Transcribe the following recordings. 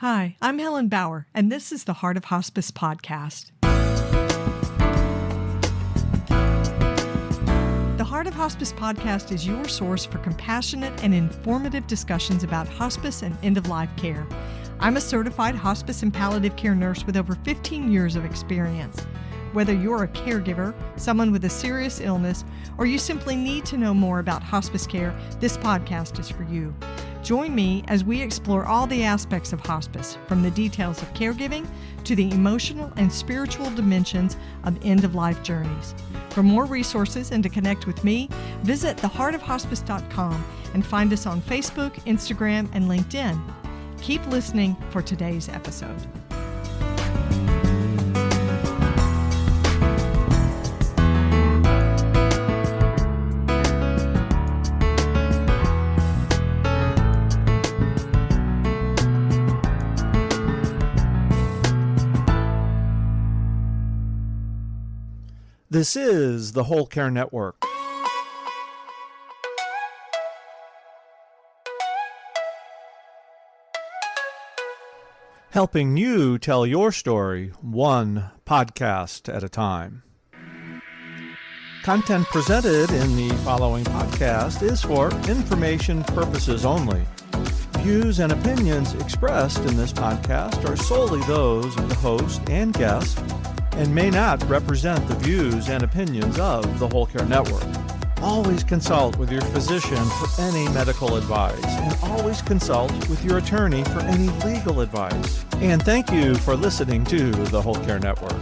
Hi, I'm Helen Bauer, and this is the Heart of Hospice podcast. The Heart of Hospice podcast is your source for compassionate and informative discussions about hospice and end-of-life care. I'm a certified hospice and palliative care nurse with over 15 years of experience. Whether you're a caregiver, someone with a serious illness, or you simply need to know more about hospice care, this podcast is for you. Join me as we explore all the aspects of hospice, from the details of caregiving to the emotional and spiritual dimensions of end-of-life journeys. For more resources and to connect with me, visit theheartofhospice.com and find us on Facebook, Instagram, and LinkedIn. Keep listening for today's episode. This is the Whole Care Network. Helping you tell your story one podcast at a time. Content presented in the following podcast is for information purposes only. Views and opinions expressed in this podcast are solely those of the host and guest and may not represent the views and opinions of the Whole Care Network. Always consult with your physician for any medical advice, and always consult with your attorney for any legal advice. And thank you for listening to the Whole Care Network.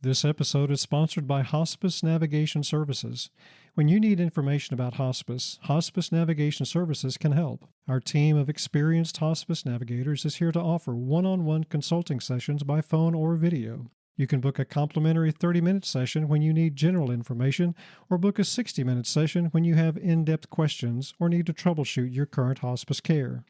This episode is sponsored by Hospice Navigation Services. When you need information about hospice, Hospice Navigation Services can help. Our team of experienced hospice navigators is here to offer one-on-one consulting sessions by phone or video. You can book a complimentary 30-minute session when you need general information, or book a 60-minute session when you have in-depth questions or need to troubleshoot your current hospice care.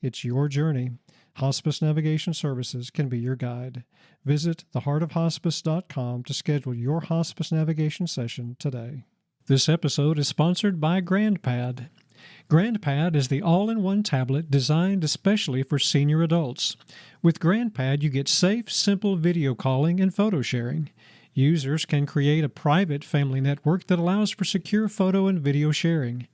It's your journey. Hospice Navigation Services can be your guide. Visit theheartofhospice.com to schedule your hospice navigation session today. This episode is sponsored by GrandPad. GrandPad is the all-in-one tablet designed especially for senior adults. With GrandPad, you get safe, simple video calling and photo sharing. Users can create a private family network that allows for secure photo and video sharing.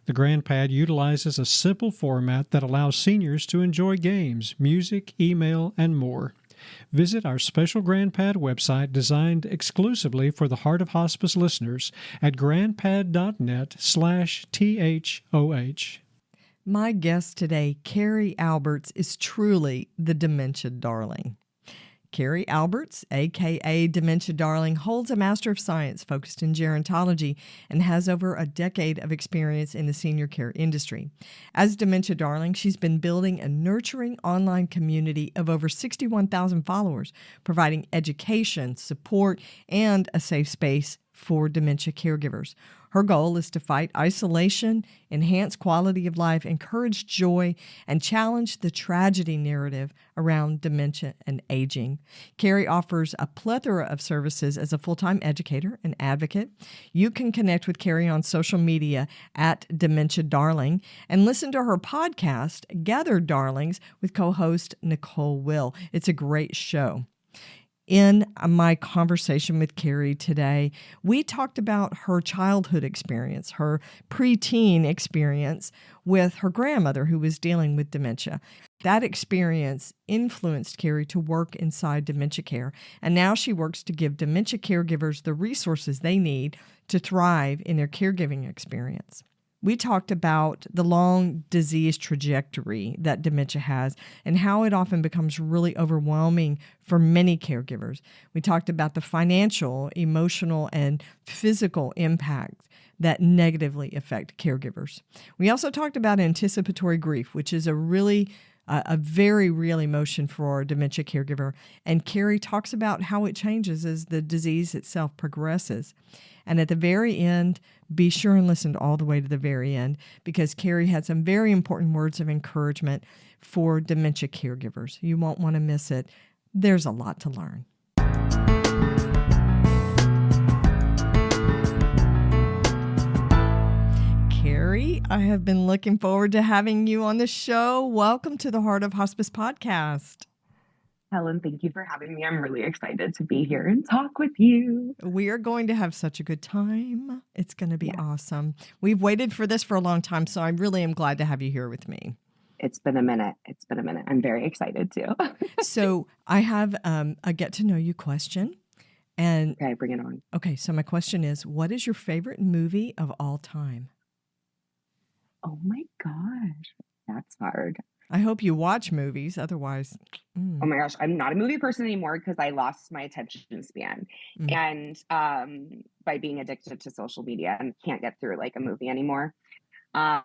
The GrandPad utilizes a simple format that allows seniors to enjoy games, music, email, and more. Visit our special GrandPad website designed exclusively for the Heart of Hospice listeners at grandpad.net/THOH. My guest today, Carrie Aalberts, is truly the Dementia Darling. Carrie Aalberts, a.k.a. Dementia Darling, holds a Master of Science focused in Gerontology and has over a decade of experience in the senior care industry. As Dementia Darling, she's been building a nurturing online community of over 61,000 followers, providing education, support, and a safe space for dementia caregivers. Her goal is to fight isolation, enhance quality of life, encourage joy, and challenge the tragedy narrative around dementia and aging. Carrie offers a plethora of services as a full-time educator and advocate. You can connect with Carrie on social media at Dementia Darling and listen to her podcast, Gathered Darlings, with co-host Nicole Will. It's a great show. In my conversation with Carrie today, we talked about her childhood experience, her preteen experience with her grandmother who was dealing with dementia. That experience influenced Carrie to work inside dementia care, and now she works to give dementia caregivers the resources they need to thrive in their caregiving experience. We talked about the long disease trajectory that dementia has and how it often becomes really overwhelming for many caregivers. We talked about the financial, emotional, and physical impact that negatively affect caregivers. We also talked about anticipatory grief, which is a very real emotion for a dementia caregiver. And Carrie talks about how it changes as the disease itself progresses. And at the very end, be sure and listen all the way to the very end, because Carrie had some very important words of encouragement for dementia caregivers. You won't want to miss it. There's a lot to learn. I have been looking forward to having you on the show. Welcome to the Heart of Hospice podcast. Helen, thank you for having me. I'm really excited to be here and talk with you. We are going to have such a good time. It's going to be awesome. We've waited for this for a long time, so I really am glad to have you here with me. It's been a minute. I'm very excited too. So I have a get to know you question. And okay, bring it on. Okay, so my question is, what is your favorite movie of all time? Oh my gosh, that's hard. I hope you watch movies. Otherwise, Oh my gosh, I'm not a movie person anymore because I lost my attention span. And by being addicted to social media and can't get through like a movie anymore. But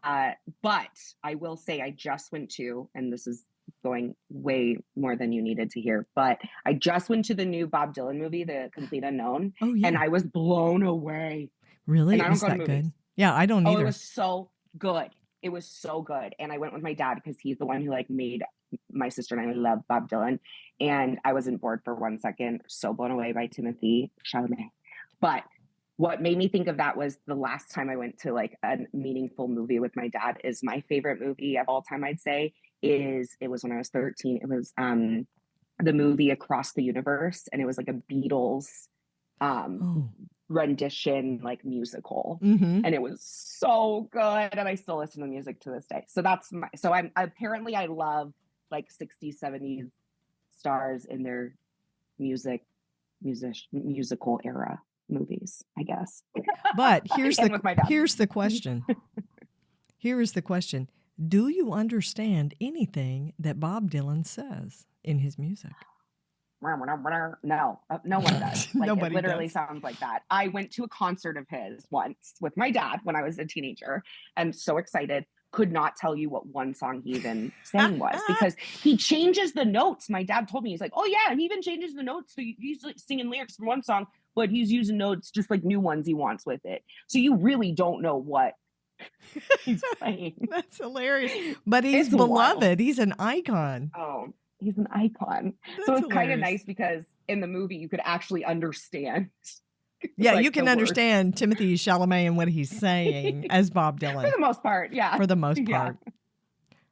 I will say I just went to, and this is going way more than you needed to hear, but I just went to the new Bob Dylan movie, The Complete Unknown. Oh, yeah. And I was blown away. Really? And I don't Was go to that movies. good? Yeah, I don't either. Oh, it was so good. It was so good. And I went with my dad because he's the one who like made my sister and I love Bob Dylan. And I wasn't bored for 1 second. So blown away by Timothy Chalamet. But what made me think of that was the last time I went to like a meaningful movie with my dad is my favorite movie of all time, I'd say, it was when I was 13. It was the movie Across the Universe. And it was like a Beatles rendition, like musical. And it was so good. And I still listen to music to this day. So I love like 60s, 70s stars in their musical era movies, I guess. But here's the question. Here is the question. Do you understand anything that Bob Dylan says in his music? No, no one does. Like, Nobody it literally does. sounds like that. I went to a concert of his once with my dad when I was a teenager and so excited. Could not tell you what one song he even sang was because he changes the notes. My dad told me, he's like, oh yeah, and he even changes the notes. So he's like singing lyrics from one song, but he's using notes just like new ones he wants with it. So you really don't know what he's saying. That's hilarious. But he's It's beloved. wild. He's an icon. Oh, he's an icon. That's so it's kind of hilarious. nice because in the movie you could actually understand. Yeah, like, you can the words. understand Timothy Chalamet and what he's saying as Bob Dylan. For the most part, yeah. For the most Yeah.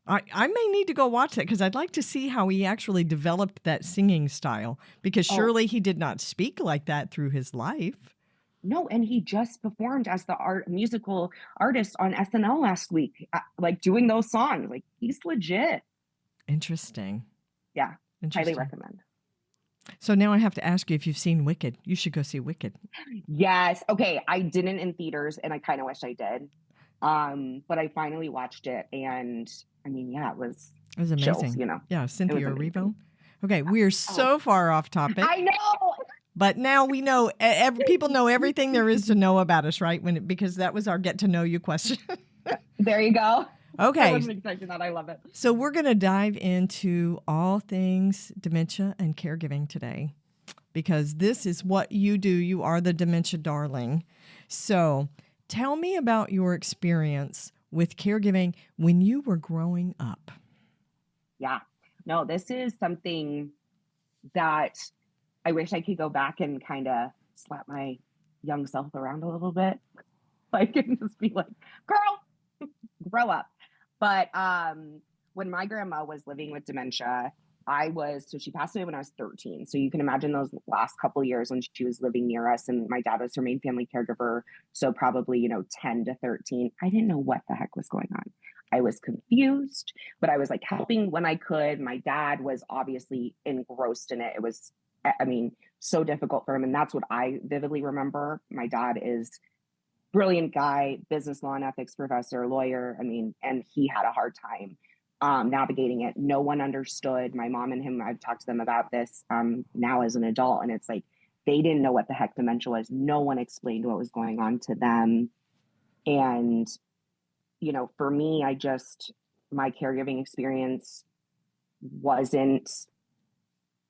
part. I may need to go watch it because I'd like to see how he actually developed that singing style because surely he did not speak like that through his life. No, and he just performed as the musical artist on SNL last week, like doing those songs. Like he's legit. Interesting. Yeah, Interesting. highly recommend. So now I have to ask you if you've seen Wicked. You should go see Wicked. Yes. Okay, I didn't in theaters, and I kind of wish I did. But I finally watched it, and I mean, yeah, it was amazing. Chills, you know. Yeah, Cynthia amazing. Erivo. Okay, we're so far off topic. I know. But now we know, people know everything there is to know about us, right? Because that was our get to know you question. There you go. Okay. I wasn't expecting that. I love it. So we're going to dive into all things dementia and caregiving today because this is what you do. You are the Dementia Darling. So tell me about your experience with caregiving when you were growing up. Yeah. No, this is something that I wish I could go back and kind of slap my young self around a little bit. Like, and just be like, girl, grow up. But when my grandma was living with dementia, she passed away when I was 13. So you can imagine those last couple of years when she was living near us and my dad was her main family caregiver. So probably, 10 to 13. I didn't know what the heck was going on. I was confused, but I was like helping when I could. My dad was obviously engrossed in it. It was, so difficult for him. And that's what I vividly remember. My dad is brilliant guy, business law and ethics professor, lawyer. And he had a hard time navigating it. No one understood. My mom and him, I've talked to them about this now as an adult. And it's like, they didn't know what the heck dementia was. No one explained what was going on to them. And, for me, my caregiving experience wasn't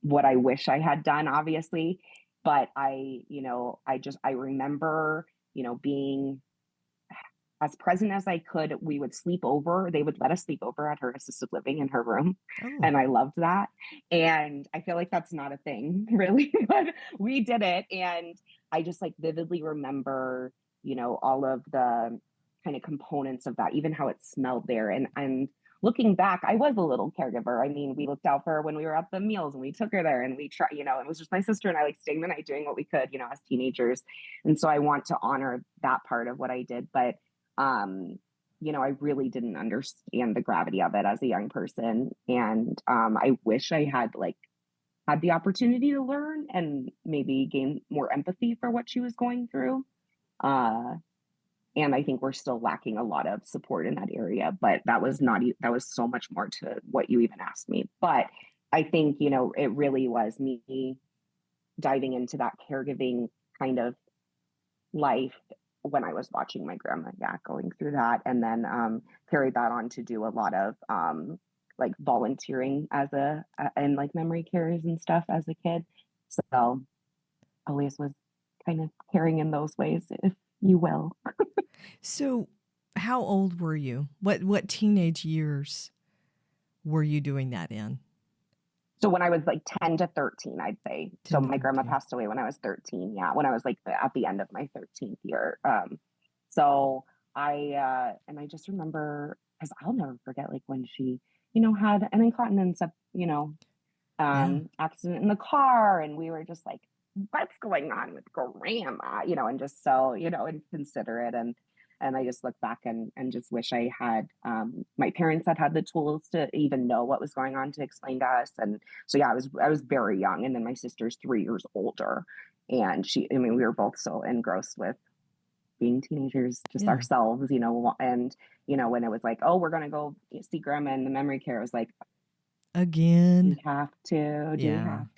what I wish I had done, obviously. But I remember, being as present as I could. We would sleep over. They would let us sleep over at her assisted living in her room. Oh. And I loved that. And I feel like that's not a thing really, but we did it. And I just vividly remember, all of the kind of components of that, even how it smelled there. And looking back, I was a little caregiver. I mean, we looked out for her when we were at the meals and we took her there and we tried, it was just my sister and I like staying the night doing what we could, as teenagers. And so I want to honor that part of what I did. But, I really didn't understand the gravity of it as a young person. And I wish I had the opportunity to learn and maybe gain more empathy for what she was going through. And I think we're still lacking a lot of support in that area, but that was so much more to what you even asked me. But I think, it really was me diving into that caregiving kind of life when I was watching my grandma, going through that, and then carried that on to do a lot of volunteering and memory cares and stuff as a kid. So always was kind of caring in those ways, if you will. So how old were you? What teenage years were you doing that in? So when I was 10 to 13, I'd say. So my grandma 13. passed away when I was 13. Yeah, when I was at the end of my 13th year. So I just remember, because I'll never forget when she, had an incontinence, accident in the car, and we were just like, what's going on with grandma? And just so, inconsiderate. And I just look back and just wish I had, my parents had the tools to even know what was going on to explain to us. And so, I was very young. And then my sister's 3 years older. And we were both so engrossed with being teenagers, just ourselves, and, when it was oh, we're going to go see grandma in the memory care, it was like, again, do we have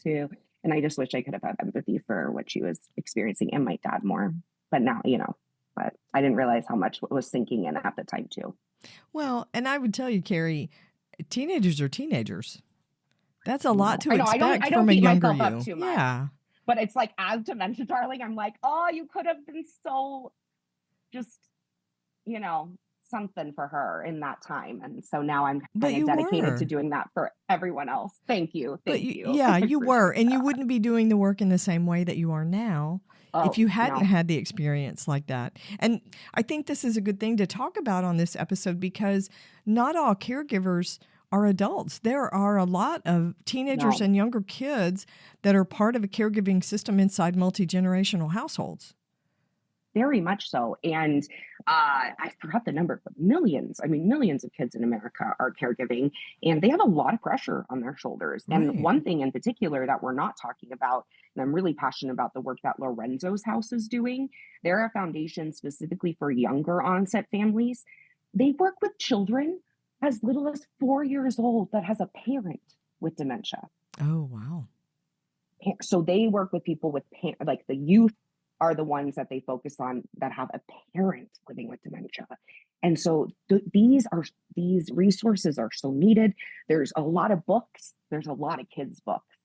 to? And I just wish I could have had empathy for what she was experiencing and my dad more. But now, but I didn't realize how much was sinking in at the time too. Well, and I would tell you, Carrie, teenagers are teenagers. That's a lot to expect from a younger you. Up too much. Yeah. But it's as Dementia Darling, I'm oh, you could have been so just, something for her in that time. And so now I'm kind of dedicated to doing that for everyone else. Thank you. Thank you. Yeah, you were. And you wouldn't be doing the work in the same way that you are now if you hadn't had the experience like that. And I think this is a good thing to talk about on this episode, because not all caregivers are adults. There are a lot of teenagers and younger kids that are part of a caregiving system inside multi-generational households. Very much so. And I forgot the number, but millions of kids in America are caregiving, and they have a lot of pressure on their shoulders. Right. And one thing in particular that we're not talking about, and I'm really passionate about the work that Lorenzo's house is doing. They're a foundation specifically for younger onset families. They work with children as little as 4 years old that has a parent with dementia. Oh, wow. So they work with people with the youth are the ones that they focus on that have a parent living with dementia. And so these resources are so needed. There's a lot of books. There's a lot of kids' books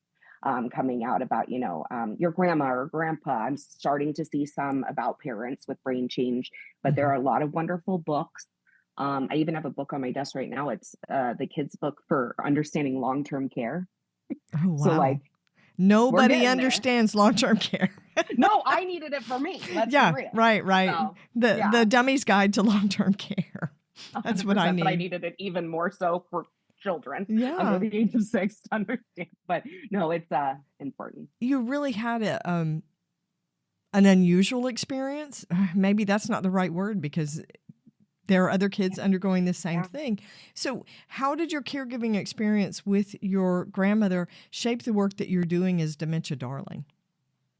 coming out about, your grandma or grandpa. I'm starting to see some about parents with brain change, but there are a lot of wonderful books. I even have a book on my desk right now. It's the kids' book for understanding long-term care. Oh, wow. So nobody understands long-term care. No, I needed it for me. Let's be real. Right. So, the Dummy's Guide to Long-Term Care. That's what I need. But I needed it even more so for children under the age of 6 to understand. But no, it's important. You really had an unusual experience. Maybe that's not the right word, because there are other kids undergoing the same thing. So how did your caregiving experience with your grandmother shape the work that you're doing as Dementia Darling?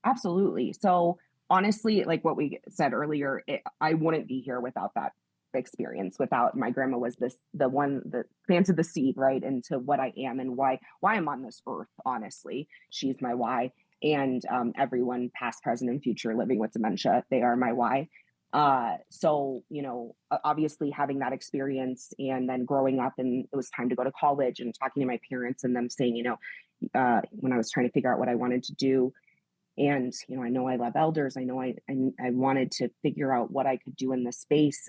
Absolutely. So honestly, like what we said earlier, I wouldn't be here without that experience. Without my grandma was the one that planted the seed right into what I am and why I'm on this earth. Honestly, she's my why. And everyone past, present, and future living with dementia, they are my why. So, obviously having that experience and then growing up, and it was time to go to college, and talking to my parents and them saying, when I was trying to figure out what I wanted to do, and, I know I love elders. I know I wanted to figure out what I could do in this space.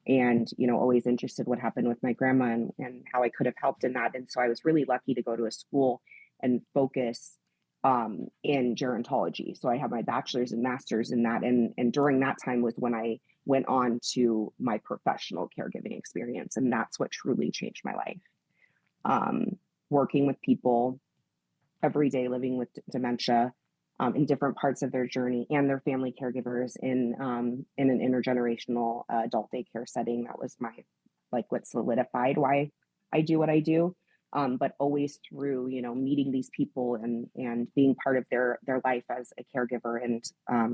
And, always interested what happened with my grandma and how I could have helped in that. And so I was really lucky to go to a school and focus in gerontology. So I have my bachelor's and master's in that. And during that time was when I went on to my professional caregiving experience. And that's what truly changed my life. Working with people every day, living with dementia, in different parts of their journey, and their family caregivers in an intergenerational adult daycare setting. That was what solidified why I do what I do. But always through, meeting these people and being part of their life as a caregiver and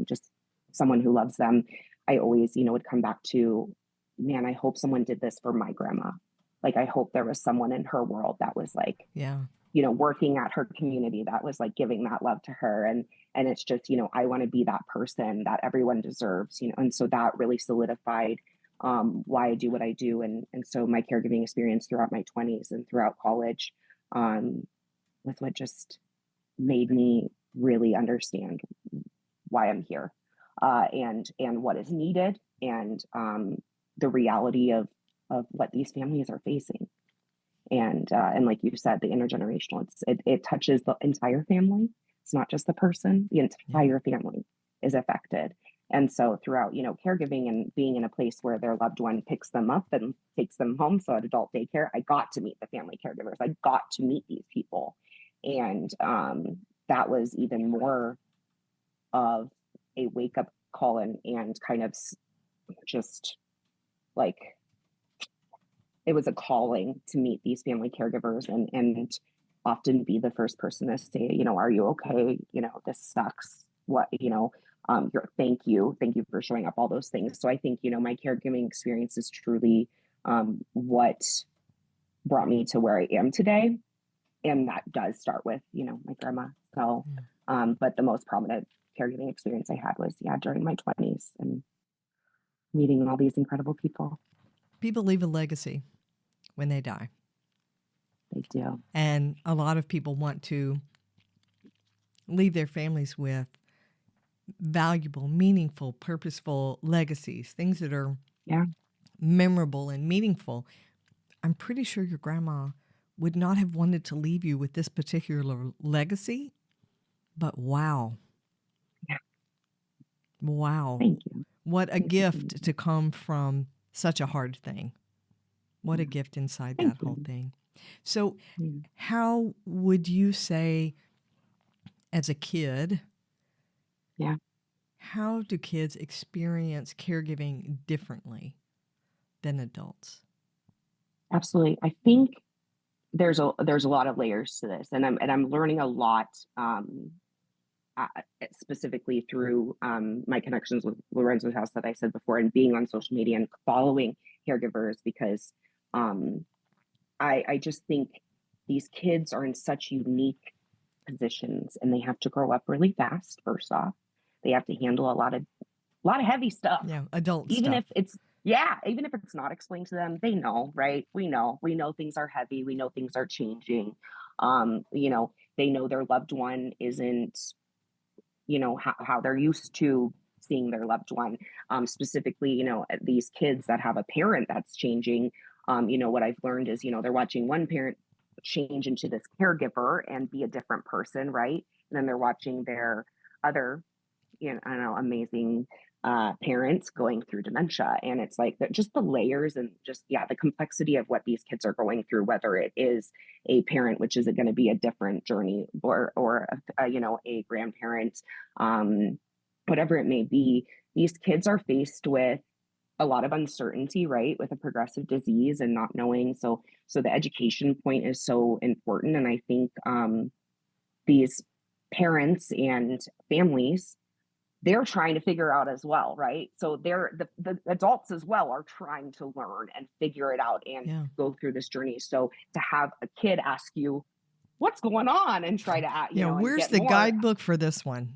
just someone who loves them, I always, would come back to, man, I hope someone did this for my grandma. Like, I hope there was someone in her world that was like, working at her community that was like giving that love to her. And it's just, I want to be that person that everyone deserves, and so that really solidified why I do what I do. And so my caregiving experience throughout my 20s and throughout college was what just made me really understand why I'm here and what is needed, and the reality of what these families are facing. And like you said, the intergenerational, it touches the entire family. It's not just the person, the entire family is affected. And so throughout, caregiving and being in a place where their loved one picks them up and takes them home, so at adult daycare, I got to meet the family caregivers. I got to meet these people. And that was even more of a wake-up call and kind of just like, it was a calling to meet these family caregivers and often be the first person to say, are you okay? This sucks. What, thank you for showing up, all those things. So I think, my caregiving experience is truly what brought me to where I am today. And that does start with, my grandma. So, but the most prominent caregiving experience I had was, during my 20s and meeting all these incredible people. People leave a legacy when they die. They do. And a lot of people want to leave their families with valuable, meaningful, purposeful legacies, things that are memorable and meaningful. I'm pretty sure your grandma would not have wanted to leave you with this particular legacy, but wow. Yeah. Wow. Thank you. What a gift to come from such a hard thing. What a gift inside that whole thing. So how would you say, as a kid, how do kids experience caregiving differently than adults? Absolutely. I think there's a lot of layers to this, and I'm learning a lot, specifically through my connections with Lorenzo's House that I said before, and being on social media and following caregivers, because I just think these kids are in such unique positions, and they have to grow up really fast. First off, they have to handle a lot of heavy stuff. Yeah, adult even stuff. Even if it's not explained to them, they know, right? We know things are heavy. We know things are changing. They know their loved one isn't, how they're used to seeing their loved one. Specifically, these kids that have a parent that's changing. What I've learned is, they're watching one parent change into this caregiver and be a different person, right? And then they're watching their other, amazing parents going through dementia. And it's like just the layers and just, the complexity of what these kids are going through, whether it is a parent, which is going to be a different journey, or a grandparent, whatever it may be. These kids are faced with a lot of uncertainty, right? With a progressive disease and not knowing. So the education point is so important. And I think these parents and families, they're trying to figure out as well, right? So the adults as well are trying to learn and figure it out and go through this journey. So to have a kid ask you, what's going on, and try to, where's the guidebook for this one?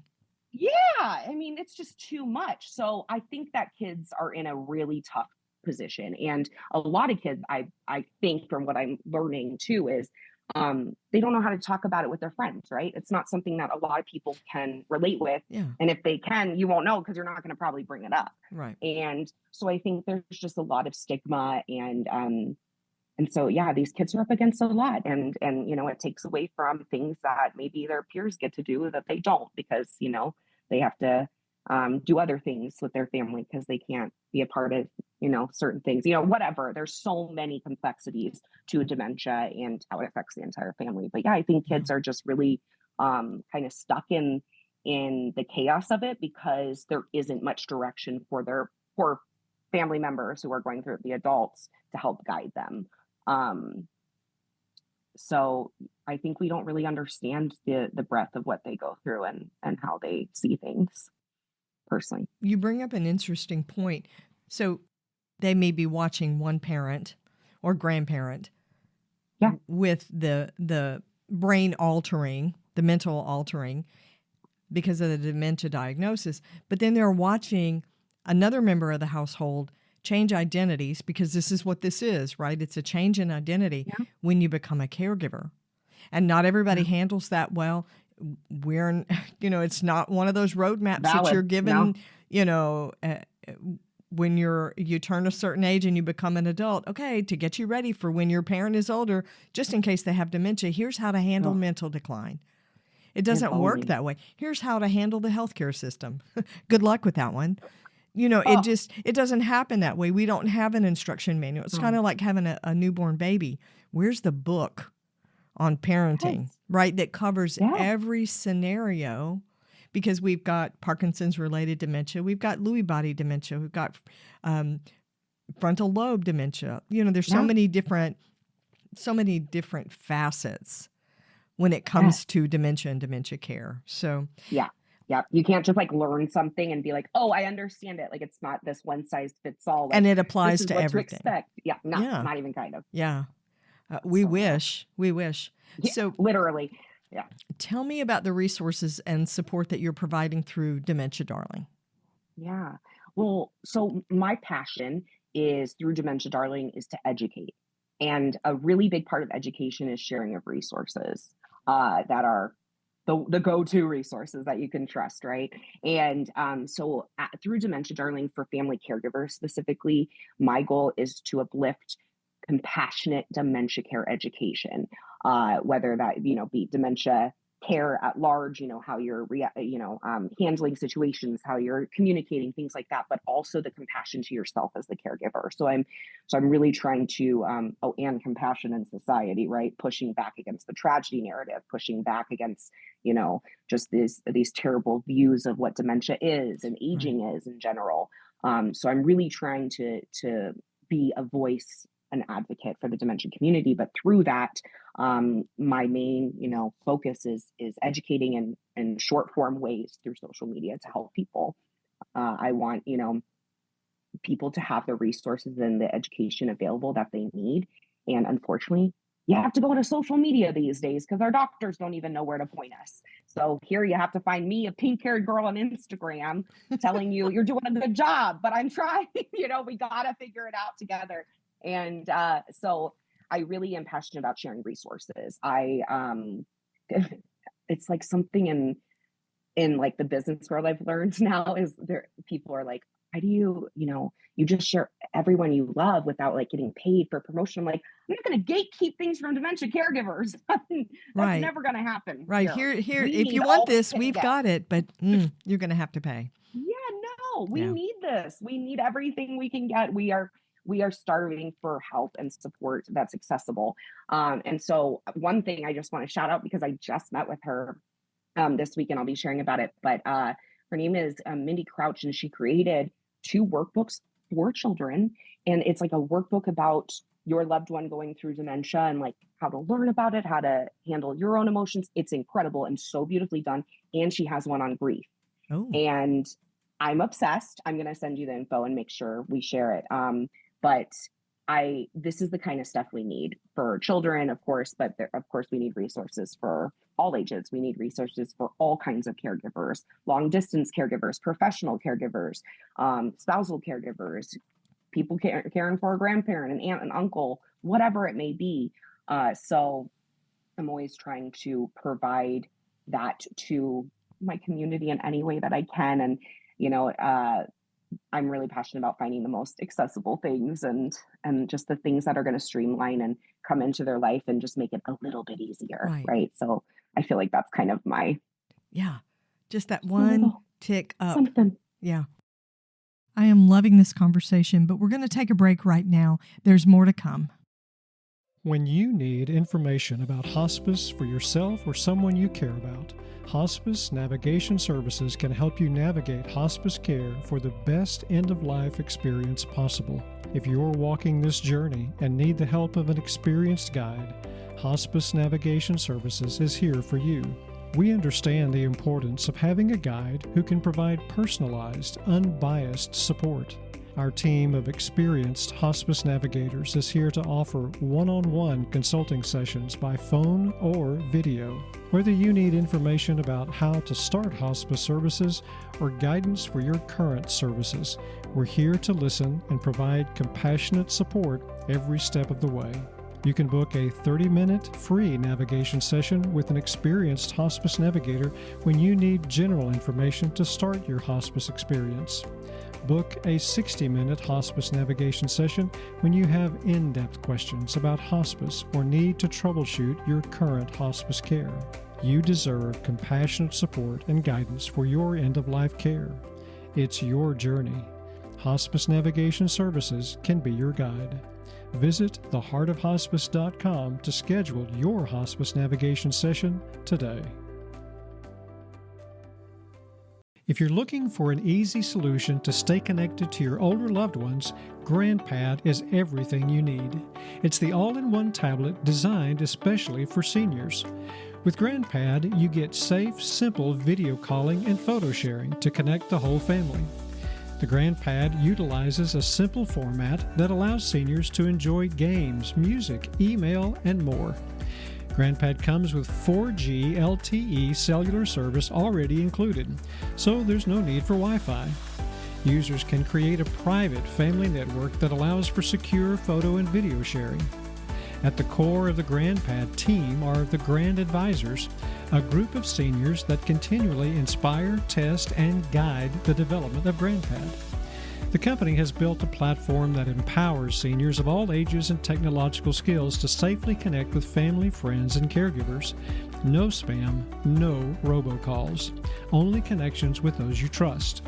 Yeah, I mean, it's just too much. So I think that kids are in a really tough position. And a lot of kids, I think from what I'm learning too, is they don't know how to talk about it with their friends, right? It's not something that a lot of people can relate with. Yeah. And if they can, you won't know because you're not going to probably bring it up. Right. And so I think there's just a lot of stigma and so, these kids are up against a lot, and it takes away from things that maybe their peers get to do that they don't, because, they have to do other things with their family because they can't be a part of, certain things, whatever. There's so many complexities to dementia and how it affects the entire family. But yeah, I think kids are just really kind of stuck in the chaos of it because there isn't much direction for family members who are going through it, the adults, to help guide them. So I think we don't really understand the breadth of what they go through and how they see things personally. You bring up an interesting point. So they may be watching one parent or grandparent with the brain altering, the mental altering because of the dementia diagnosis, but then they're watching another member of the household change identities because this is what this is, right? It's a change in identity when you become a caregiver. And not everybody handles that well. We're, it's not one of those roadmaps that you're given, when you turn a certain age and you become an adult. Okay, to get you ready for when your parent is older, just in case they have dementia, here's how to handle mental decline. It doesn't work that way. Here's how to handle the healthcare system. Good luck with that one. It doesn't happen that way. We don't have an instruction manual. It's kind of like having a newborn baby. Where's the book on parenting, right? That covers every scenario, because we've got Parkinson's related dementia. We've got Lewy body dementia. We've got frontal lobe dementia. There's so many different facets when it comes to dementia and dementia care. So yeah, you can't just learn something and be like, oh, I understand it. It's not this one size fits all. And it applies this is to what everything. To expect. Not even kind of. Yeah. We wish. Yeah, so literally. Yeah. Tell me about the resources and support that you're providing through Dementia Darling. Yeah. Well, so my passion is through Dementia Darling is to educate. And a really big part of education is sharing of resources that are the go-to resources that you can trust, right? And so through Dementia Darling for family caregivers specifically, my goal is to uplift compassionate dementia care education, whether that be dementia care at large, how you're handling situations, how you're communicating, things like that, but also the compassion to yourself as the caregiver. So I'm really trying to and compassion in society, right? Pushing back against the tragedy narrative, pushing back against just these terrible views of what dementia is and aging is in general. So I'm really trying to be a voice, an advocate for the dementia community, but through that, my main, focus is educating in short form ways through social media to help people. I want, people to have the resources and the education available that they need. And unfortunately, you have to go to social media these days because our doctors don't even know where to point us. So here you have to find me, a pink-haired girl on Instagram, telling you you're doing a good job, but I'm trying, we got to figure it out together. And so I really am passionate about sharing resources. It's like something in like the business world I've learned now is people are like, how do you just share everyone you love without getting paid for promotion? I'm like, I'm not going to gatekeep things from dementia caregivers. That's never going to happen. Right. Here, if you want this, we've got it, but you're going to have to pay. Yeah, no, we need this. We need everything we can get. We are starving for help and support that's accessible. And so one thing I just want to shout out, because I just met with her this week and I'll be sharing about it, but her name is Mindy Crouch, and she created 2 workbooks for children. And it's like a workbook about your loved one going through dementia and how to learn about it, how to handle your own emotions. It's incredible and so beautifully done. And she has one on grief. Oh. And I'm obsessed. I'm going to send you the info and make sure we share it. But this is the kind of stuff we need for children, of course, but of course we need resources for all ages. We need resources for all kinds of caregivers, long distance caregivers, professional caregivers, spousal caregivers, people caring for a grandparent, an aunt, an uncle, whatever it may be. So I'm always trying to provide that to my community in any way that I can. And, I'm really passionate about finding the most accessible things and just the things that are going to streamline and come into their life and just make it a little bit easier. Right. So I feel like that's kind of my. Yeah. Just that one tick up. Something. Yeah. I am loving this conversation, but we're going to take a break right now. There's more to come. When you need information about hospice for yourself or someone you care about, Hospice Navigation Services can help you navigate hospice care for the best end-of-life experience possible. If you're walking this journey and need the help of an experienced guide, Hospice Navigation Services is here for you. We understand the importance of having a guide who can provide personalized, unbiased support. Our team of experienced hospice navigators is here to offer one-on-one consulting sessions by phone or video. Whether you need information about how to start hospice services or guidance for your current services, we're here to listen and provide compassionate support every step of the way. You can book a 30-minute free navigation session with an experienced hospice navigator when you need general information to start your hospice experience. Book a 60-minute hospice navigation session when you have in-depth questions about hospice or need to troubleshoot your current hospice care. You deserve compassionate support and guidance for your end-of-life care. It's your journey. Hospice Navigation Services can be your guide. Visit theheartofhospice.com to schedule your hospice navigation session today. If you're looking for an easy solution to stay connected to your older loved ones, GrandPad is everything you need. It's the all-in-one tablet designed especially for seniors. With GrandPad, you get safe, simple video calling and photo sharing to connect the whole family. The GrandPad utilizes a simple format that allows seniors to enjoy games, music, email, and more. GrandPad comes with 4G LTE cellular service already included, so there's no need for Wi-Fi. Users can create a private family network that allows for secure photo and video sharing. At the core of the GrandPad team are the Grand Advisors, a group of seniors that continually inspire, test, and guide the development of GrandPad. The company has built a platform that empowers seniors of all ages and technological skills to safely connect with family, friends, and caregivers. No spam, no robocalls, only connections with those you trust.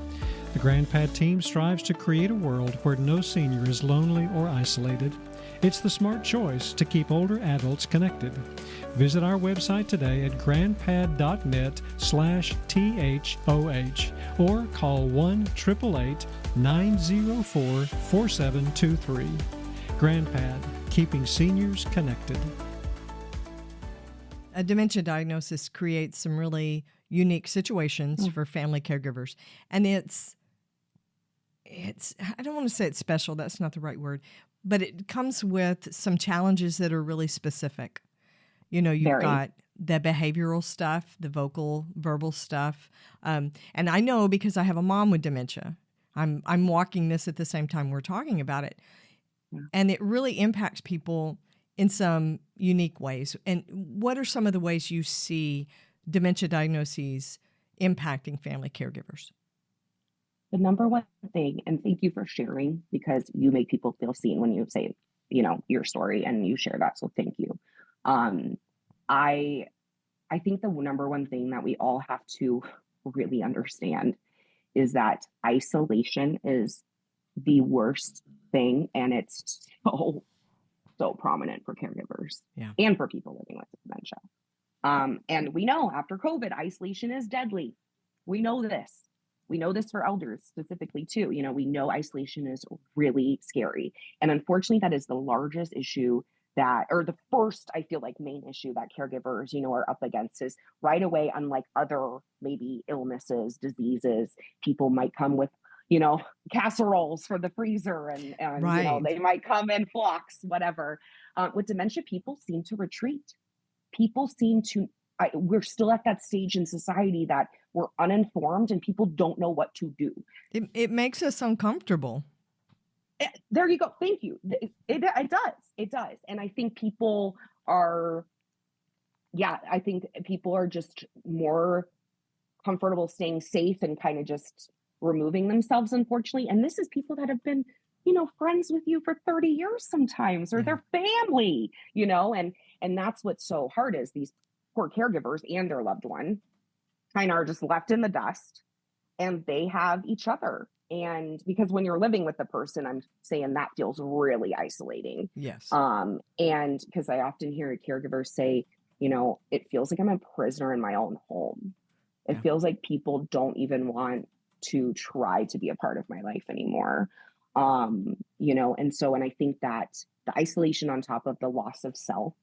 The GrandPad team strives to create a world where no senior is lonely or isolated. It's the smart choice to keep older adults connected. Visit our website today at grandpad.net/THOH or call 1-888-904-4723. GrandPad, keeping seniors connected. A dementia diagnosis creates some really unique situations for family caregivers. And it's I don't want to say it's special, that's not the right word, but it comes with some challenges that are really specific. You know, you've got the behavioral stuff, the verbal stuff. And I know because I have a mom with dementia. I'm walking this at the same time we're talking about it. Yeah. And it really impacts people in some unique ways. And what are some of the ways you see dementia diagnoses impacting family caregivers? The number one thing, and thank you for sharing, because you make people feel seen when you say, you know, your story and you share that. So thank you. I think the number one thing that we all have to really understand is that isolation is the worst thing, and it's so prominent for caregivers and for people living with dementia. And we know after COVID, isolation is deadly. We know this. We know this for elders specifically too. You know, we know isolation is really scary. And unfortunately, that is the largest issue or the first, I feel like, main issue that caregivers, you know, are up against is right away, unlike other maybe illnesses, diseases, people might come with, you know, casseroles for the freezer and right. You know, they might come in flocks, whatever. With dementia, people seem to retreat. People seem to, we're still at that stage in society that we're uninformed and people don't know what to do. It makes us uncomfortable. There you go. Thank you. It does. And I think people are just more comfortable staying safe and kind of just removing themselves, unfortunately. And this is people that have been, you know, friends with you for 30 years sometimes, or their family, you know, and that's what's so hard is these poor caregivers and their loved one kind of are just left in the dust. and they have each other. And because when you're living with the person, I'm saying that feels really isolating. Yes. And because I often hear caregivers say, it feels like I'm a prisoner in my own home. It feels like people don't even want to try to be a part of my life anymore. And I think that the isolation on top of the loss of self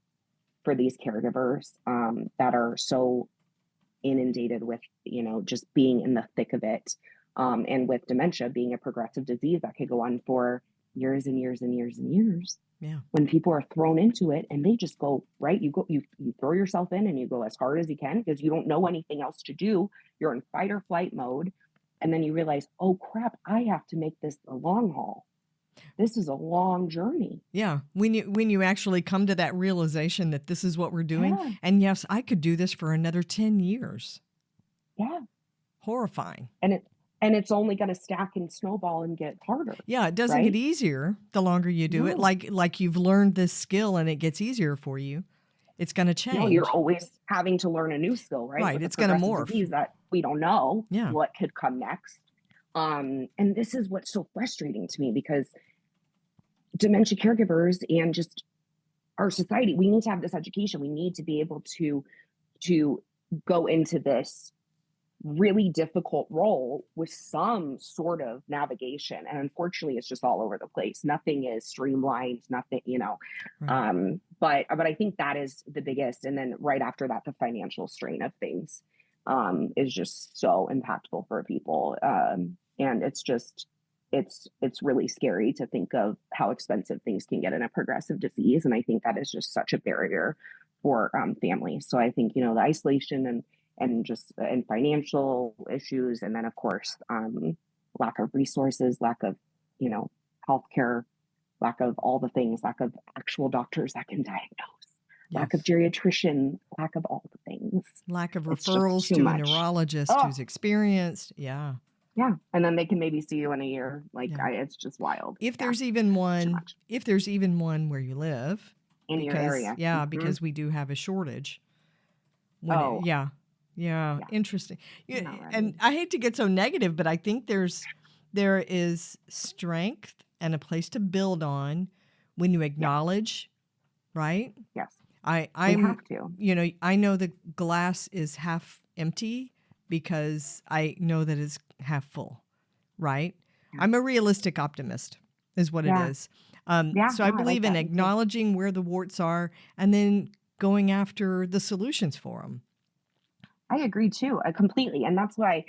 for these caregivers that are so inundated with, just being in the thick of it. And with dementia being a progressive disease that could go on for years and years and years and years. Yeah. When people are thrown into it and they just go, right, you throw yourself in and you go as hard as you can because you don't know anything else to do. You're in fight or flight mode. And then you realize, oh crap, I have to make this a long haul. This is a long journey. Yeah. When you actually come to that realization that this is what we're doing. Yeah. And yes, I could do this for another 10 years. Yeah. Horrifying. And it's only going to stack and snowball and get harder. Yeah, it doesn't get easier the longer you do it. Like you've learned this skill and it gets easier for you. It's going to change. No, you're always having to learn a new skill, right? Right, it's going to morph. Disease that we don't know Yeah. what could come next. And this is what's so frustrating to me because dementia caregivers and just our society, we need to have this education. We need to be able to go into this really difficult role with some sort of navigation. And unfortunately, it's just all over the place. Nothing is streamlined, nothing, Right. But I think that is the biggest. And then right after that, the financial strain of things is just so impactful for people. And it's just, it's really scary to think of how expensive things can get in a progressive disease. And I think that is just such a barrier for families. So I think, the isolation and financial issues. And then of course, lack of resources, lack of, healthcare, lack of all the things, lack of actual doctors that can diagnose, lack of geriatricians, lack of all the things. Lack of It's just referrals too to much. a neurologist who's experienced. Yeah. Yeah. And then they can maybe see you in a year. It's just wild. If there's even one, much. if there's even one where you live. In your area. Yeah, Mhm. because we do have a shortage. Yeah, interesting. Yeah, Not ready. and I hate to get so negative, but I think there is strength and a place to build on when you acknowledge, right? Yes. I'm have to. I know the glass is half empty because I know that it's half full, right? Yeah. I'm a realistic optimist is what it is. So I believe in acknowledging where the warts are and then going after the solutions for them. I agree too, completely. And that's why,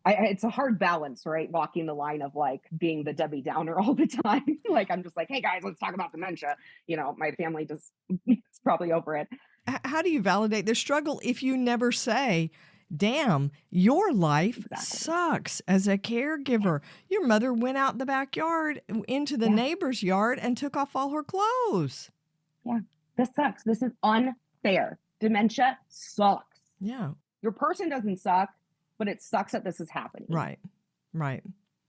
it's a hard balance, right? Walking the line of being the Debbie Downer all the time. I'm just hey guys, let's talk about dementia. My family just is probably over it. How do you validate their struggle if you never say, damn, your life sucks as a caregiver. Your mother went out the backyard into the neighbor's yard and took off all her clothes. Yeah, this sucks. This is unfair. Dementia sucks. Yeah. Your person doesn't suck, but it sucks that this is happening. Right.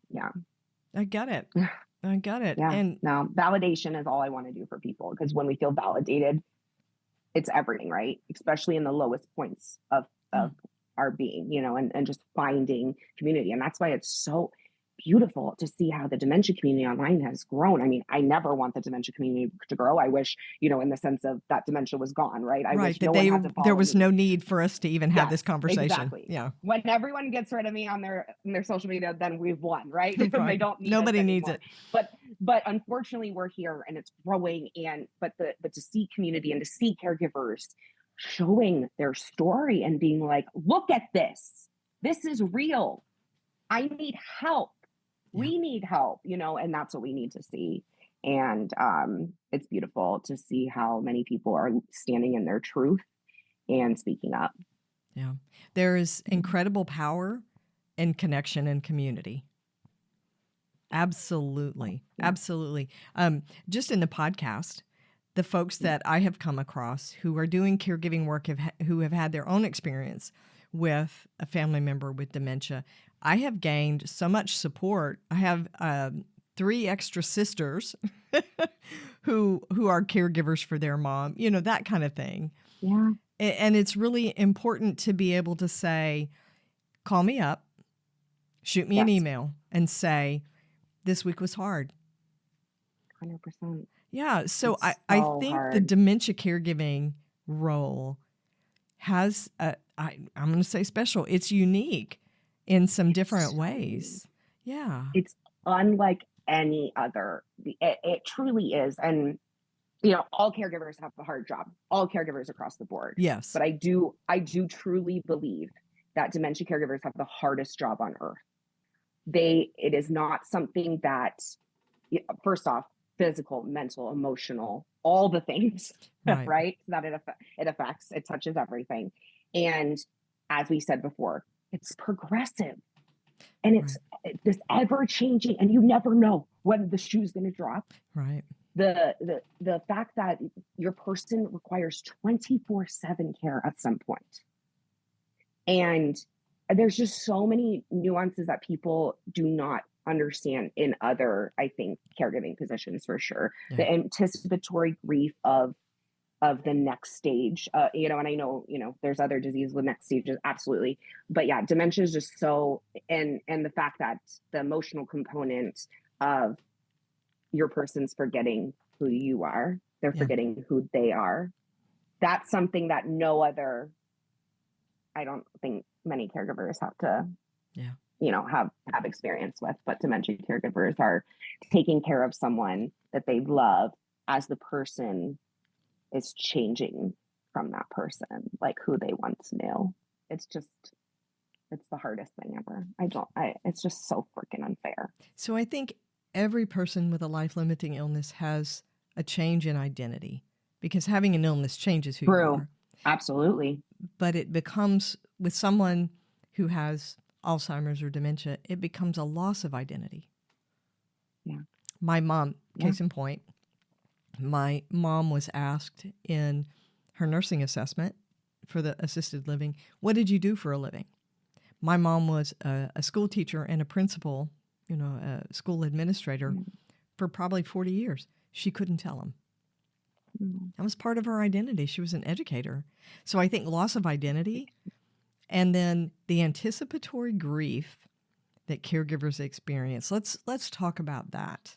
Yeah. I get it. Yeah. And no, validation is all I want to do for people because when we feel validated, it's everything, right? Especially in the lowest points of our being, and just finding community. And that's why it's so beautiful to see how the dementia community online has grown. I mean, I never want the dementia community to grow. I wish, in the sense of that dementia was gone, right? I wish that no one had to there was me. no need for us to even have this conversation. Exactly. Yeah. When everyone gets rid of me on their social media, then we've won, right? They don't need Nobody us needs anymore. it. But unfortunately we're here and it's growing but to see community and to see caregivers showing their story and being look at this. This is real. I need help. We need help, and that's what we need to see. And it's beautiful to see how many people are standing in their truth and speaking up. Yeah. There is incredible power in connection and community. Absolutely. Absolutely. Just in the podcast, the folks that I have come across who are doing caregiving work who have had their own experience with a family member with dementia, I have gained so much support. I have 3 extra sisters who are caregivers for their mom, that kind of thing. Yeah. And it's really important to be able to say, call me up. Shoot me an email and say, this week was hard. 100%. Yeah. So It's I so think the hard. dementia caregiving role has, I'm going to say special. It's unique in some different ways. Yeah. It's unlike any other. It truly is. And, all caregivers have a hard job, all caregivers across the board. Yes. But I do truly believe that dementia caregivers have the hardest job on earth. It is not something that, first off, physical, mental, emotional, all the things, right? That it affects, it touches everything. And as we said before, it's progressive. And it's this ever changing, and you never know when the shoe's going to drop. Right. The fact that your person requires 24/7 care at some point. And there's just so many nuances that people do not understand in other, I think, caregiving positions for sure. Yeah. The anticipatory grief of the next stage, and I know, there's other diseases with next stages, absolutely. But yeah, dementia is just so, and the fact that the emotional component of your person's forgetting who you are, they're forgetting who they are. That's something that no other, I don't think many caregivers have to, have experience with, but dementia caregivers are taking care of someone that they love as the person is changing from that person, like who they once knew. It's the hardest thing ever. It's just so freaking unfair. So I think every person with a life-limiting illness has a change in identity, because having an illness changes who you are. Absolutely. But it becomes, with someone who has Alzheimer's or dementia, it becomes a loss of identity. Yeah. My mom, case in point, my mom was asked in her nursing assessment for the assisted living, what did you do for a living? My mom was a school teacher and a principal, a school administrator for probably 40 years. She couldn't tell them. That was part of her identity. She was an educator. So I think loss of identity, and then the anticipatory grief that caregivers experience. Let's talk about that.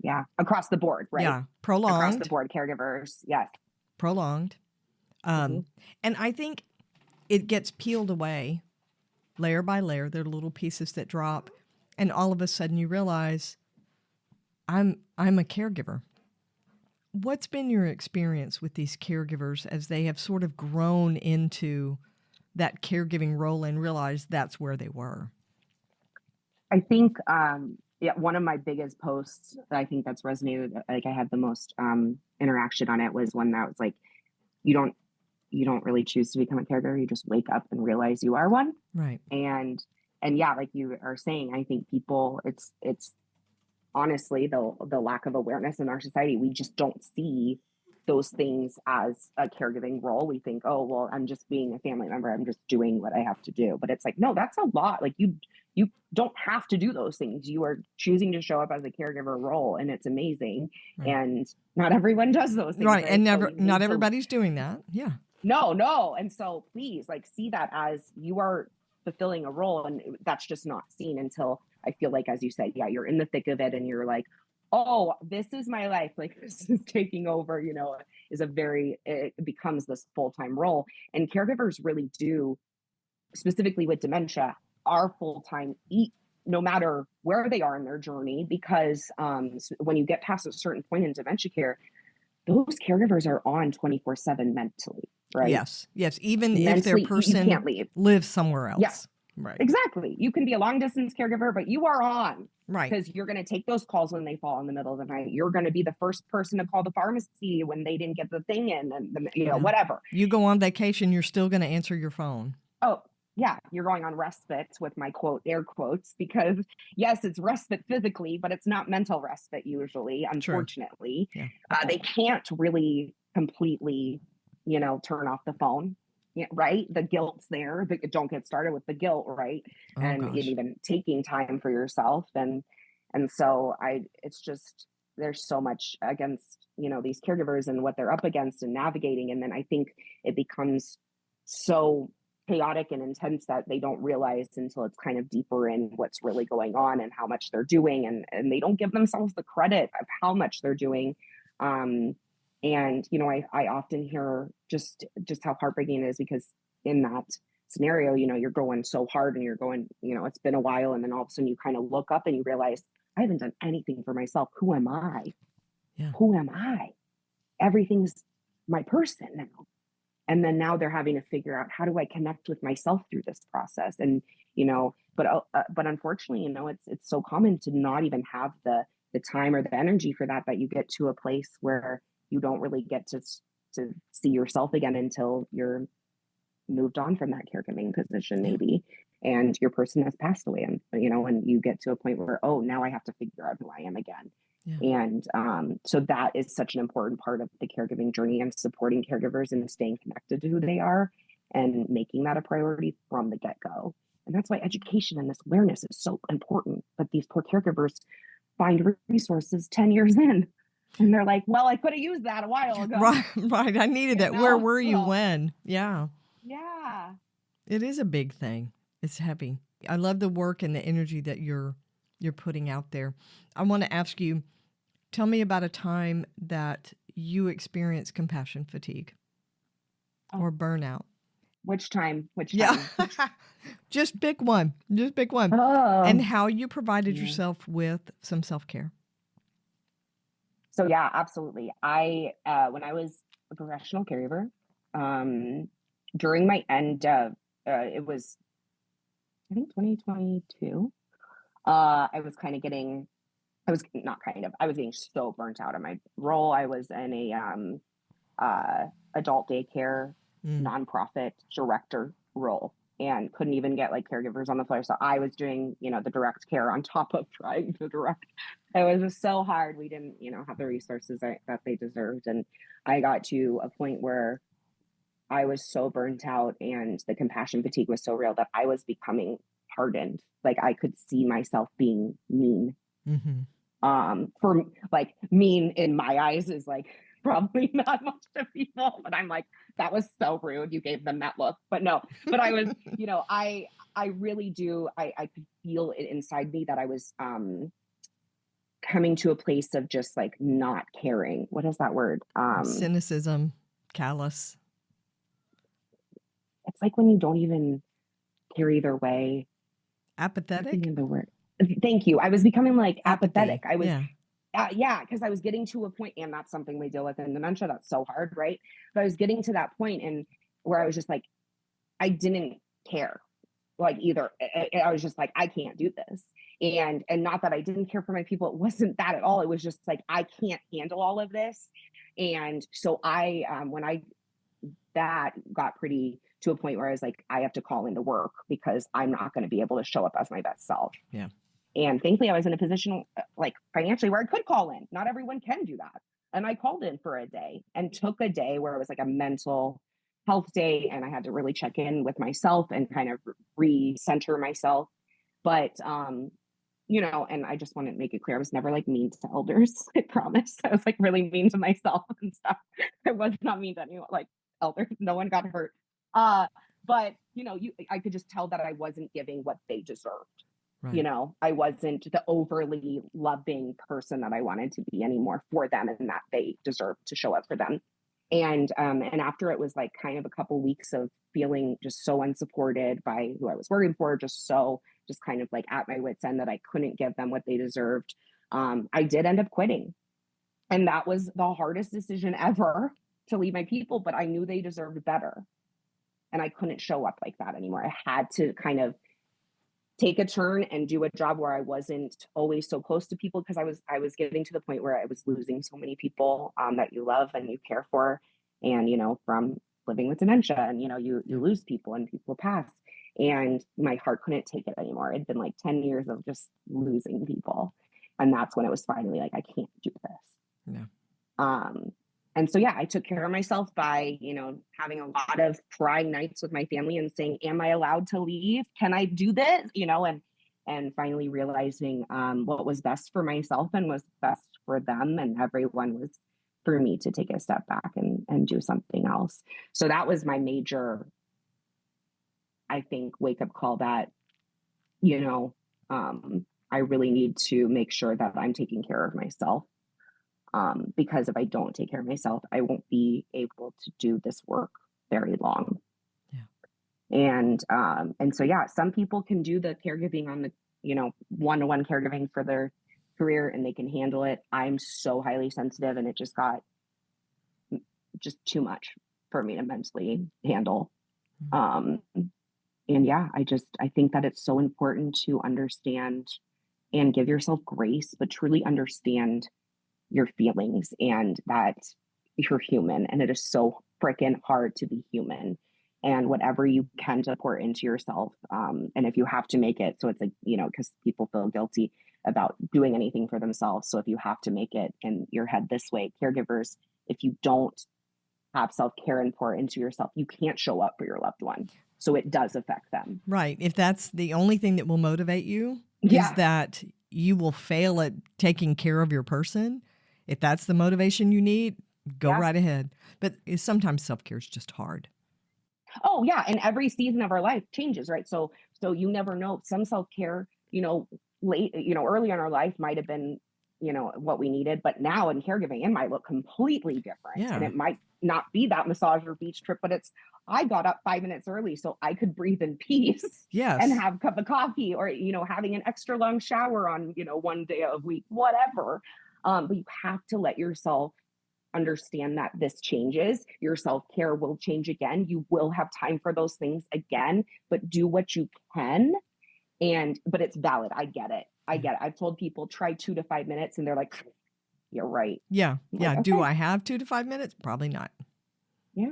Yeah, across the board, right? Yeah, prolonged. Across the board, caregivers, yes. Prolonged. And I think it gets peeled away layer by layer. There are little pieces that drop, and all of a sudden you realize, I'm a caregiver. What's been your experience with these caregivers as they have sort of grown into that caregiving role and realized that's where they were? I think, one of my biggest posts that I think that's resonated, like I had the most interaction on it, was one that was like, you don't really choose to become a caregiver. You just wake up and realize you are one. Right. And yeah, like you are saying, I think people, it's honestly the lack of awareness in our society. We just don't see those things as a caregiving role. We think, oh, well, I'm just being a family member. I'm just doing what I have to do. But it's like, no, that's a lot. Like you don't have to do those things. You are choosing to show up as a caregiver role, and it's amazing. Right. And not everyone does those things. Right. And not everybody's doing that. Yeah. No. And so please, like, see that as you are fulfilling a role, and that's just not seen until, I feel like, as you said, you're in the thick of it and you're like, oh, this is my life. Like, this is taking over, it becomes this full-time role. And caregivers really do, specifically with dementia, are full-time, no matter where they are in their journey, because when you get past a certain point in dementia care, those caregivers are on 24/7 mentally, right? Yes. Even mentally, if their person can't leave. Lives somewhere else. Yeah. Right. Exactly. You can be a long distance caregiver, but you are on. Right. Because you're going to take those calls when they fall in the middle of the night. You're going to be the first person to call the pharmacy when they didn't get the thing in, and whatever. You go on vacation, you're still going to answer your phone. Oh, yeah. You're going on respite, with my quote, air quotes, because yes, it's respite physically, but it's not mental respite usually, unfortunately. Yeah. They can't really completely, turn off the phone. Yeah, right. The guilt's there. Don't get started with the guilt, right? Oh, and even taking time for yourself. And so it's just, there's so much against, these caregivers and what they're up against and navigating. And then I think it becomes so chaotic and intense that they don't realize until it's kind of deeper in what's really going on and how much they're doing. And they don't give themselves the credit of how much they're doing. And, you know, I often hear just how heartbreaking it is, because in that scenario, you know, you're going so hard and you're going, you know, it's been a while. And then all of a sudden you kind of look up and you realize, I haven't done anything for myself. Who am I? Yeah. Who am I? Everything's my person now. And then now they're having to figure out, how do I connect with myself through this process? And, you know, but unfortunately, you know, it's so common to not even have the time or the energy for that you get to a place where you don't really get to see yourself again until you're moved on from that caregiving position, maybe, and your person has passed away, and, you know, and you get to a point where, oh, now I have to figure out who I am again. Yeah. And so that is such an important part of the caregiving journey, and supporting caregivers and staying connected to who they are and making that a priority from the get-go. And that's why education and this awareness is so important. But these poor caregivers find resources 10 years in, and they're like, well, I could have used that a while ago. Right. I needed that. Where were you when? Yeah. Yeah. It is a big thing. It's heavy. I love the work and the energy that you're putting out there. I want to ask you, tell me about a time that you experienced compassion fatigue or burnout. Which time? Yeah. Just pick one. Oh. And how you provided yourself with some self-care. So yeah, absolutely. I when I was a professional caregiver, during my end of it was, I think, 2022, I was getting so burnt out of my role. I was in a adult daycare nonprofit director role, and couldn't even get like caregivers on the floor. So I was doing, you know, the direct care on top of trying to direct. It was just so hard. We didn't, you know, have the resources that they deserved. And I got to a point where I was so burnt out, and the compassion fatigue was so real that I was becoming hardened. Like, I could see myself being mean. For like, mean in my eyes is like probably not much to people, but I'm like, that was so rude. You gave them that look. But no, but I was, you know, I really do. I could feel it inside me that I was coming to a place of just like not caring. What is that word? Cynicism, callous. It's like when you don't even care either way. Apathetic? The word. Thank you. I was becoming like apathetic. I was, because I was getting to a point, and that's something we deal with in dementia. That's so hard, right? But I was getting to that point, and where I was just like, I didn't care. Like, either I was just like, I can't do this. And not that I didn't care for my people. It wasn't that at all. It was just like, I can't handle all of this. And so that got pretty to a point where I was like, I have to call into work, because I'm not going to be able to show up as my best self. Yeah. And thankfully I was in a position like financially where I could call in. Not everyone can do that. And I called in for a day, and took a day where it was like a mental health day, and I had to really check in with myself and kind of recenter myself. But, you know, and I just want to make it clear, I was never like mean to elders. I promise. I was like really mean to myself and stuff. I was not mean to anyone, like elders. No one got hurt. But, you know, I could just tell that I wasn't giving what they deserved. Right. You know, I wasn't the overly loving person that I wanted to be anymore for them, and that they deserved to show up for them. And after it was like kind of a couple weeks of feeling just so unsupported by who I was working for, just kind of like at my wit's end, that I couldn't give them what they deserved. I did end up quitting. And that was the hardest decision ever, to leave my people, but I knew they deserved better. And I couldn't show up like that anymore. I had to kind of take a turn and do a job where I wasn't always so close to people, because I was getting to the point where I was losing so many people that you love and you care for. And, you know, from living with dementia, and, you know, you lose people and people pass, and my heart couldn't take it anymore. It'd been like 10 years of just losing people. And that's when it was finally like, I can't do this. Yeah. And so, yeah, I took care of myself by, you know, having a lot of crying nights with my family and saying, am I allowed to leave? Can I do this? You know, and finally realizing what was best for myself and was best for them and everyone was for me to take a step back and do something else. So that was my major I think, wake up call that, you know, I really need to make sure that I'm taking care of myself. Because if I don't take care of myself, I won't be able to do this work very long. And so, yeah, some people can do the caregiving on the, one-to-one caregiving for their career, and they can handle it. I'm so highly sensitive, and it just got just too much for me to mentally handle. And yeah, I think that it's so important to understand and give yourself grace, but truly understand your feelings and that you're human, and it is so freaking hard to be human. And whatever you can to pour into yourself, and if you have to make it, so it's like, because people feel guilty about doing anything for themselves. So if you have to make it in your head this way, caregivers, if you don't have self-care and pour into yourself, you can't show up for your loved one. So it does affect them. Right. If that's the only thing that will motivate you, Yeah. is that you will fail at taking care of your person. If that's the motivation you need, go right ahead. But sometimes self-care is just hard. Oh yeah. And every season of our life changes, right? So you never know. Some self-care, late, early in our life might have been, what we needed, but now in caregiving, it might look completely different. Yeah. And it might not be that massage or beach trip, but I got up 5 minutes early so I could breathe in peace. Yes. And have a cup of coffee, or, having an extra long shower on, one day a week, whatever. But you have to let yourself understand that this changes. Your self-care will change again. You will have time for those things again, but do what you can. But it's valid. I get it. I've told people try 2 to 5 minutes, and they're like, you're right. Yeah. I'm Yeah. like, Do okay. I have 2 to 5 minutes? Probably not. Yeah.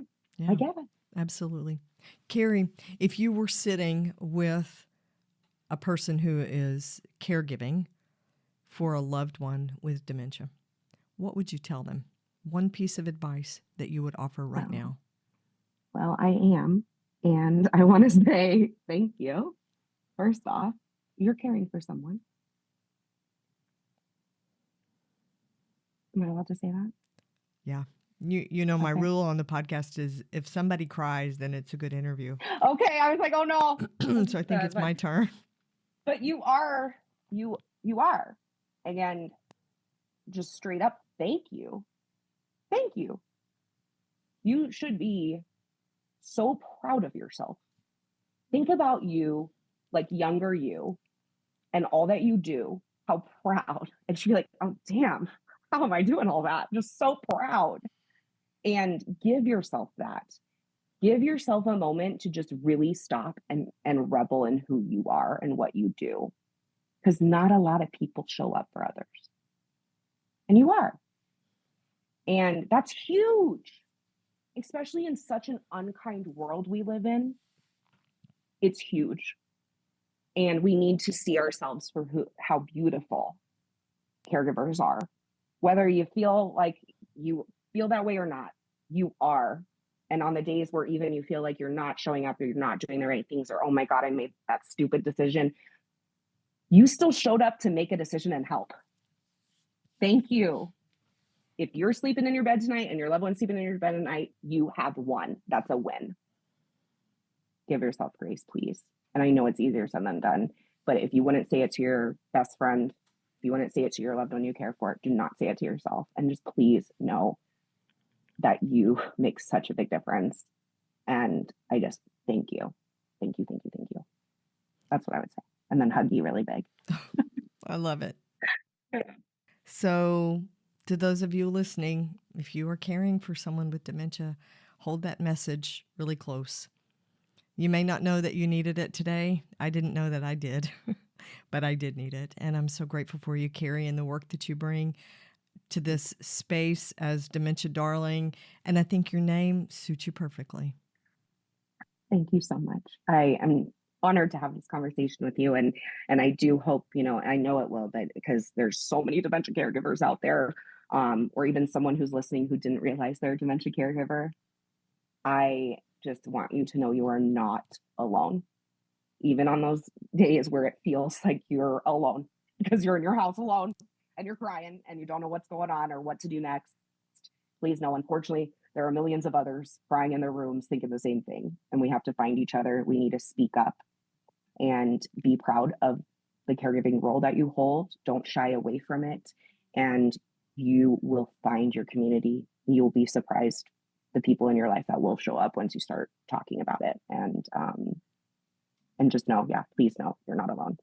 I get it. Absolutely. Carrie, if you were sitting with a person who is caregiving for a loved one with dementia, what would you tell them? One piece of advice that you would offer right now. Well, I am. And I want to say thank you. First off, you're caring for someone. Am I allowed to say that? Yeah. My rule on the podcast is if somebody cries, then it's a good interview. Okay. I was like, oh no. So I think it's my turn. But you are. And just straight up, thank you. Thank you. You should be so proud of yourself. Think about you, like younger you, and all that you do, how proud. And she'd be like, oh, damn, how am I doing all that? Just so proud. And give yourself that. Give yourself a moment to just really stop and revel in who you are and what you do. Because not a lot of people show up for others. And you are. And that's huge, especially in such an unkind world we live in. It's huge. And we need to see ourselves for how beautiful caregivers are. Whether you feel like you feel that way or not, you are. And on the days where even you feel like you're not showing up or you're not doing the right things, or, oh my God, I made that stupid decision, you still showed up to make a decision and help. Thank you. If you're sleeping in your bed tonight and your loved one's sleeping in your bed tonight, you have won. That's a win. Give yourself grace, please. And I know it's easier said than done, but if you wouldn't say it to your best friend, if you wouldn't say it to your loved one you care for, do not say it to yourself. And just please know that you make such a big difference. And I just thank you. Thank you, thank you, thank you. That's what I would say. And then hug you really big. I love it. So to those of you listening, if you are caring for someone with dementia, hold that message really close. You may not know that you needed it today. I didn't know that I did, but I did need it. And I'm so grateful for you, Carrie, and the work that you bring to this space as Dementia Darling. And I think your name suits you perfectly. Thank you so much. I am honored to have this conversation with you. And I do hope, I know it will, but because there's so many dementia caregivers out there, or even someone who's listening who didn't realize they're a dementia caregiver, I just want you to know you are not alone. Even on those days where it feels like you're alone because you're in your house alone and you're crying and you don't know what's going on or what to do next. Please know, unfortunately, there are millions of others crying in their rooms thinking the same thing. And we have to find each other. We need to speak up and be proud of the caregiving role that you hold. Don't shy away from it. And you will find your community. You'll be surprised the people in your life that will show up once you start talking about it. And just know, yeah, please know you're not alone.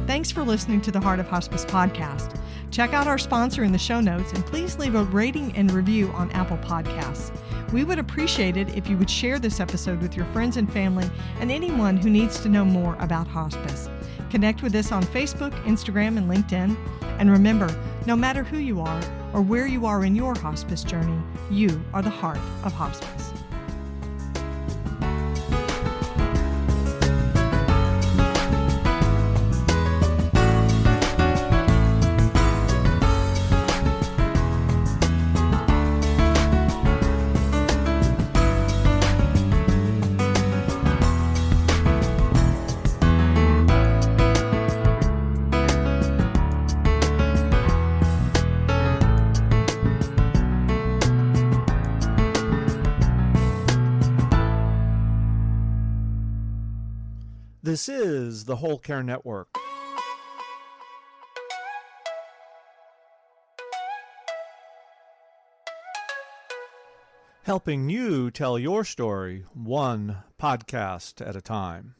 Thanks for listening to the Heart of Hospice podcast. Check out our sponsor in the show notes, and please leave a rating and review on Apple Podcasts. We would appreciate it if you would share this episode with your friends and family and anyone who needs to know more about hospice. Connect with us on Facebook, Instagram, and LinkedIn. And remember, no matter who you are or where you are in your hospice journey, you are the heart of hospice. This is the Whole Care Network. Helping you tell your story one podcast at a time.